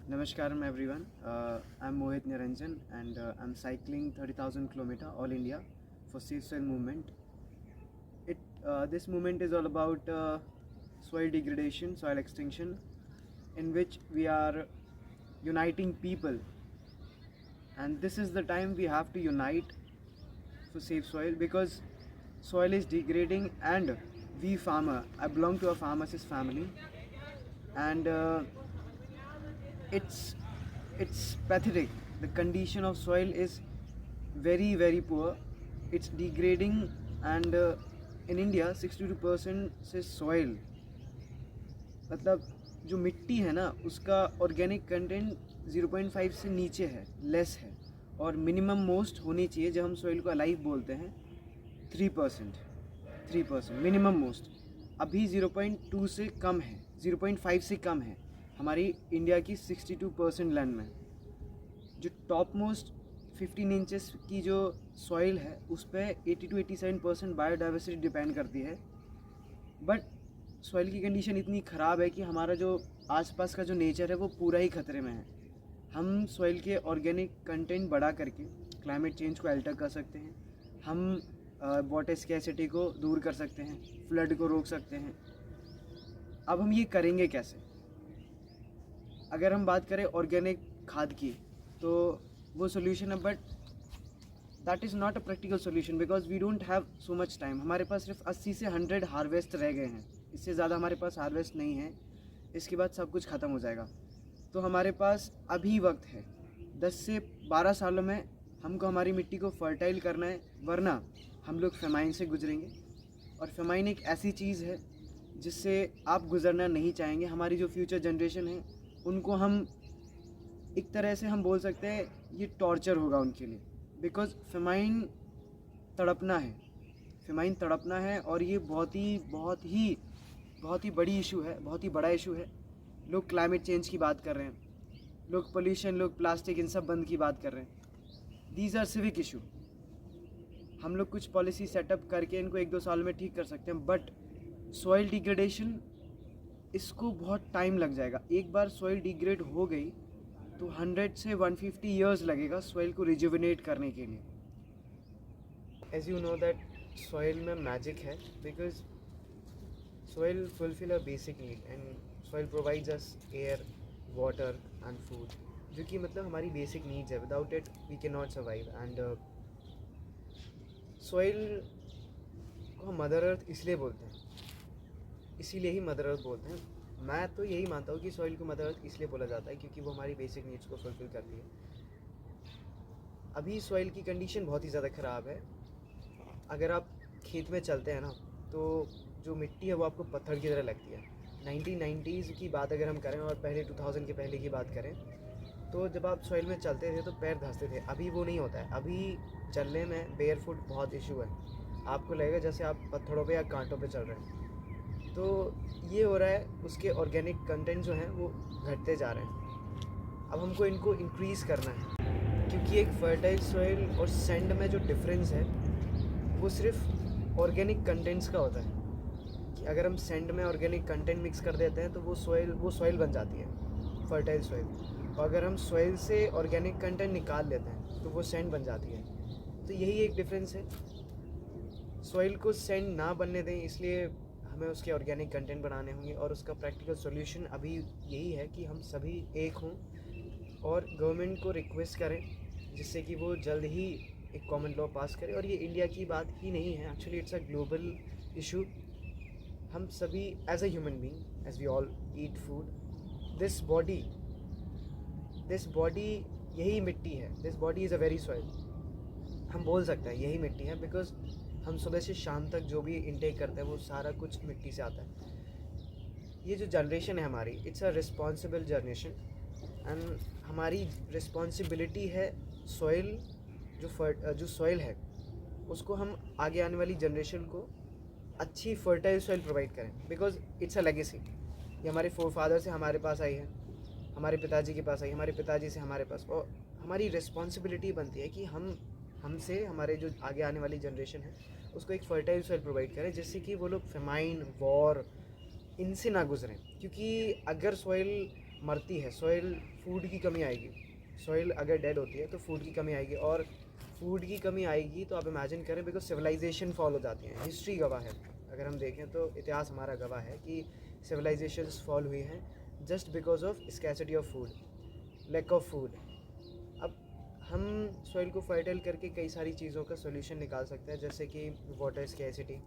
Namaskaram everyone. I'm Mohit Niranjan and I'm cycling 30,000 km all India for Safe Soil Movement. This movement is all about soil degradation, soil extinction, in which we are uniting people, and this is the time we have to unite for safe soil because soil is degrading and we farmer. I belong to a pharmacist family, and it's it's pathetic. The condition of soil is very poor. It's degrading, and in India 62% से soil, मतलब जो मिट्टी है ना उसका organic content 0.5 से नीचे है, लेस है, और मिनिमम मोस्ट होनी चाहिए जब हम सोइल को अलाइव बोलते हैं 3% मिनिमम मोस्ट। अभी 0.2 से कम है, 0.5 से कम है हमारी इंडिया की 62% लैंड में। जो टॉप मोस्ट 15 इंचेस की जो सॉइल है उस पर 80 to 87% बायोडाइवर्सिटी डिपेंड करती है। बट सॉइल की कंडीशन इतनी ख़राब है कि हमारा जो आसपास का जो नेचर है वो पूरा ही खतरे में है। हम सॉइल के ऑर्गेनिक कंटेंट बढ़ा करके क्लाइमेट चेंज को अल्टर कर सकते हैं, हम वाटर स्कैसिटी को दूर कर सकते हैं, फ्लड को रोक सकते हैं। अब हम ये करेंगे कैसे? अगर हम बात करें ऑर्गेनिक खाद की तो वो सोल्यूशन है, but that is not a practical solution because we don't have so much time. हमारे पास सिर्फ 80 से 100 हार्वेस्ट रह गए हैं, इससे ज़्यादा हमारे पास हार्वेस्ट नहीं है। इसके बाद सब कुछ ख़त्म हो जाएगा। तो हमारे पास अभी वक्त है, 10 से 12 सालों में हमको हमारी मिट्टी को फर्टाइल करना है, वरना हम लोग फेमाइन से गुजरेंगे। और फेमाइन एक ऐसी चीज़ है जिससे आप गुजरना नहीं चाहेंगे। हमारी जो फ्यूचर जनरेशन है उनको हम एक तरह से हम बोल सकते हैं ये टॉर्चर होगा उनके लिए, बिकॉज फेमाइन तड़पना है, फेमाइन तड़पना है, और ये बहुत ही बड़ी इशू है, बहुत ही बड़ा इशू है। लोग क्लाइमेट चेंज की बात कर रहे हैं, लोग पोल्यूशन, लोग प्लास्टिक, इन सब बंद की बात कर रहे हैं। These are civic issue. हम लोग कुछ पॉलिसी सेटअप करके इनको 1-2 साल में ठीक कर सकते हैं, बट सॉइल डिग्रेडेशन, इसको बहुत टाइम लग जाएगा। एक बार सॉइल डिग्रेड हो गई तो 100 से 150 ईयर्स लगेगा सॉइल को रिजुविनेट करने के लिए। As you know that soil में मैजिक है, because soil fulfil a basic need and soil provides us air, water and food, जो कि मतलब हमारी बेसिक नीड्स है। Without it we can not survive. And soil को हम मदर अर्थ इसलिए बोलते हैं, इसीलिए ही मदर अर्थ बोलते हैं। मैं तो यही मानता हूँ कि सॉइल को मदर अर्थ इसलिए बोला जाता है क्योंकि वो हमारी बेसिक नीड्स को फुलफिल करती है। अभी सॉइल की कंडीशन बहुत ही ज़्यादा ख़राब है। अगर आप खेत में चलते हैं ना तो जो मिट्टी है वो आपको पत्थर की तरह लगती है। 1990s की बात अगर हम करें और पहले 2000 के पहले की बात करें तो जब आप सॉइल में चलते थे तो पैर धंसते थे। अभी वो नहीं होता है। अभी चलने में बेयर फुट बहुत इशू है। आपको लगेगा जैसे आप पत्थरों पे या कांटों पे चल रहे हैं। तो ये हो रहा है, उसके ऑर्गेनिक कंटेंट जो हैं वो घटते जा रहे हैं। अब हमको इनको इंक्रीज़ करना है, क्योंकि एक फर्टाइल सॉइल और सैंड में जो डिफरेंस है वो सिर्फ ऑर्गेनिक कंटेंट्स का होता है। कि अगर हम सैंड में ऑर्गेनिक कंटेंट मिक्स कर देते हैं तो वो सॉइल बन जाती है, फर्टाइल सॉइल। और अगर हम सॉइल से ऑर्गेनिक कंटेंट निकाल लेते हैं तो वो सैंड बन जाती है। तो यही एक डिफरेंस है। सॉइल को सैंड ना बनने दें, इसलिए हमें उसके ऑर्गेनिक कंटेंट बनाने होंगे। और उसका प्रैक्टिकल सॉल्यूशन अभी यही है कि हम सभी एक हों और गवर्नमेंट को रिक्वेस्ट करें जिससे कि वो जल्द ही एक कॉमन लॉ पास करे। और ये इंडिया की बात ही नहीं है, actually it's a global issue. हम सभी as a human being, as we all eat food, this body यही मिट्टी है। This body is a very soil. हम बोल सकते हैं यही मिट्टी है, बिकॉज हम सुबह से शाम तक जो भी इनटेक करते हैं वो सारा कुछ मिट्टी से आता है। ये जो जनरेशन है हमारी, it's a responsible generation, and हमारी रिस्पॉन्सिबिलिटी है सॉइल, जो सॉइल है उसको हम आगे आने वाली जनरेशन को अच्छी फर्टाइल सॉइल प्रोवाइड करें, बिकॉज इट्स अ लेगेसी। ये हमारे फोरफादर से हमारे पास आई है, हमारे पिताजी के पास आई, हमारे पिताजी से हमारे पास। और हमारी रिस्पॉन्सिबिलिटी बनती है कि हमसे हमारे जो आगे आने वाली जनरेशन है उसको एक फर्टाइल सॉइल प्रोवाइड करें, जिससे कि वो लोग फेमाइन, वॉर, इनसे ना गुजरें। क्योंकि अगर सॉइल मरती है, सॉइल फूड की कमी आएगी। सॉइल अगर डेड होती है तो फूड की कमी आएगी, और फूड की कमी आएगी तो आप इमेजिन करें, बिकॉज सिविलाइजेशन फॉल हो जाती हैं। हिस्ट्री गवाह है, अगर हम देखें तो इतिहास हमारा गवाह है कि सिविलाइजेशंस फॉल हुई हैं just because of scarcity of food, lack of food. अब हम सॉइल को फर्टाइल करके कई सारी चीज़ों का सोल्यूशन निकाल सकते हैं, जैसे कि वाटर स्कैसिटी,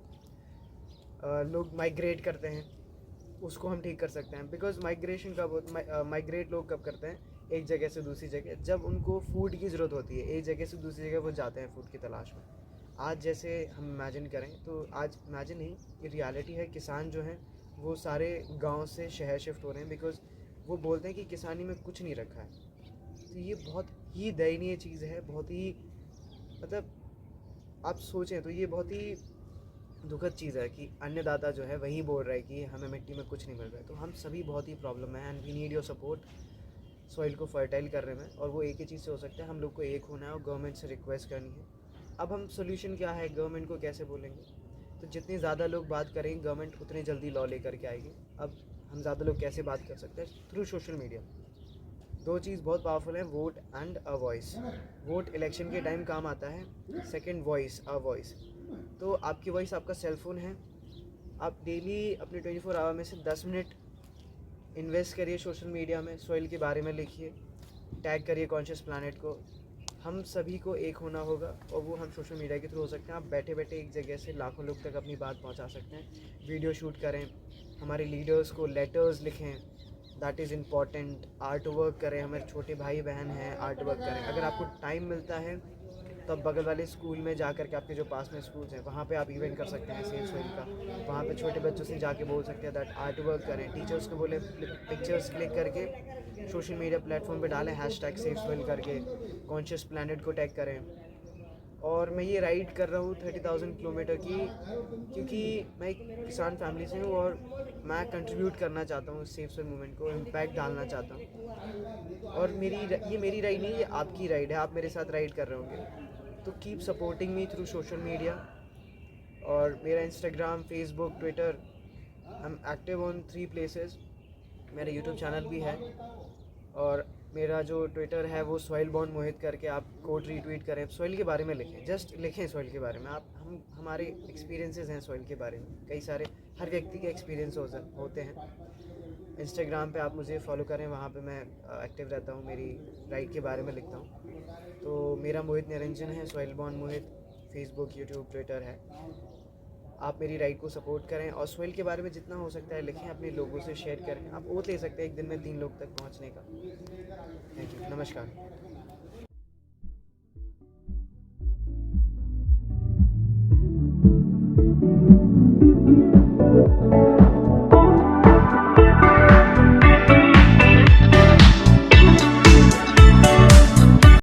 लोग माइग्रेट करते हैं, उसको हम ठीक कर सकते हैं। बिकॉज माइग्रेशन कब माइग्रेट लोग कब करते हैं, एक जगह से दूसरी जगह, जब उनको फूड की ज़रूरत होती है। एक जगह से दूसरी जगह वो जाते हैं फूड की तलाश में। आज जैसे हम इमेजिन करें तो आज इमेजिन नहीं, ये रियलिटी है, किसान जो हैं वो सारे गांव से शहर शिफ्ट हो रहे हैं, बिकॉज वो बोलते हैं कि किसानी में कुछ नहीं रखा है। तो ये बहुत ही दयनीय चीज़ है, बहुत ही मतलब आप सोचें तो ये बहुत ही दुखद चीज़ है कि अन्नदाता जो है वही बोल रहा है कि हमें मिट्टी में कुछ नहीं मिल रहा है। तो हम सभी बहुत ही प्रॉब्लम है, and we need your support soil को फर्टाइल करने में। और वो एक ही चीज़ से हो सकता है, हम लोग को एक होना है और गवर्नमेंट से रिक्वेस्ट करनी है। अब हम सोल्यूशन क्या है, गवर्नमेंट को कैसे बोलेंगे, तो जितने ज़्यादा लोग बात करेंगे गवर्नमेंट उतनी जल्दी लॉ लेकर के आएगी। अब हम ज़्यादा लोग कैसे बात कर सकते हैं, थ्रू सोशल मीडिया। दो चीज़ बहुत पावरफुल है, vote and a voice. Vote election के टाइम काम आता है, सेकंड वॉइस, अ वॉइस। तो आपकी वॉइस आपका सेलफोन है, आप डेली अपने 24 आवर में से 10 मिनट इन्वेस्ट करिए सोशल मीडिया में, सॉइल के बारे में लिखिए, टैग करिए कॉन्शियस प्लानट को। हम सभी को एक होना होगा, और वो हम सोशल मीडिया के थ्रू हो सकते हैं। आप बैठे बैठे एक जगह से लाखों लोग तक अपनी बात पहुंचा सकते हैं। वीडियो शूट करें, हमारे लीडर्स को लेटर्स लिखें, that is important. Art work करें, हमारे छोटे भाई बहन हैं, आर्ट वर्क करें। अगर आपको टाइम मिलता है तो आप बगल वाले स्कूल में जा कर के, आपके जो पास में स्कूल्स हैं वहाँ पे आप इवेंट कर सकते हैं सेफ सॉइल का। वहाँ पे छोटे बच्चों से जाके बोल सकते हैं दैट आर्ट वर्क करें। टीचर्स को बोले पिक्चर्स क्लिक करके सोशल मीडिया प्लेटफॉर्म पे डालें हैशटैग सेफ सॉइल करके, कॉन्शियस प्लैनेट को टैग करें। और मैं ये राइड कर रहा हूँ 30,000 किलोमीटर की, क्योंकि मैं एक किसान फैमिली से हूँ और मैं कंट्रीब्यूट करना चाहता हूँ सेफ सॉइल मूवमेंट को, इम्पैक्ट डालना चाहता हूँ। और ये मेरी राइड नहीं, ये आपकी राइड है, आप मेरे साथ राइड कर रहे होंगे। तो keep supporting me through social media. और मेरा Instagram, Facebook, Twitter, I am active on 3 places. मेरा यूट्यूब चैनल भी है, और मेरा जो ट्विटर है वो सॉइल बॉन्ड मोहित करके, आप कोट रीट्वीट करें, सॉइल के बारे में लिखें, जस्ट लिखें सॉइल के बारे में। आप हमारे एक्सपीरियंसेस हैं सॉइल के बारे में, कई सारे, हर व्यक्ति के एक्सपीरियंस होते हैं। इंस्टाग्राम पे आप मुझे फॉलो करें, वहाँ पे मैं एक्टिव रहता हूँ, मेरी राइड के बारे में लिखता हूँ। तो मेरा मोहित निरंजन है, सॉइल बॉन्ड मोहित, फेसबुक, यूट्यूब, ट्विटर है। आप मेरी राइड को सपोर्ट करें, और सॉइल के बारे में जितना हो सकता है लिखें, अपने लोगों से शेयर करें। आप ओथ ले सकते हैं एक दिन में 3 लोग तक पहुँचने का। थैंक यू, नमस्कार।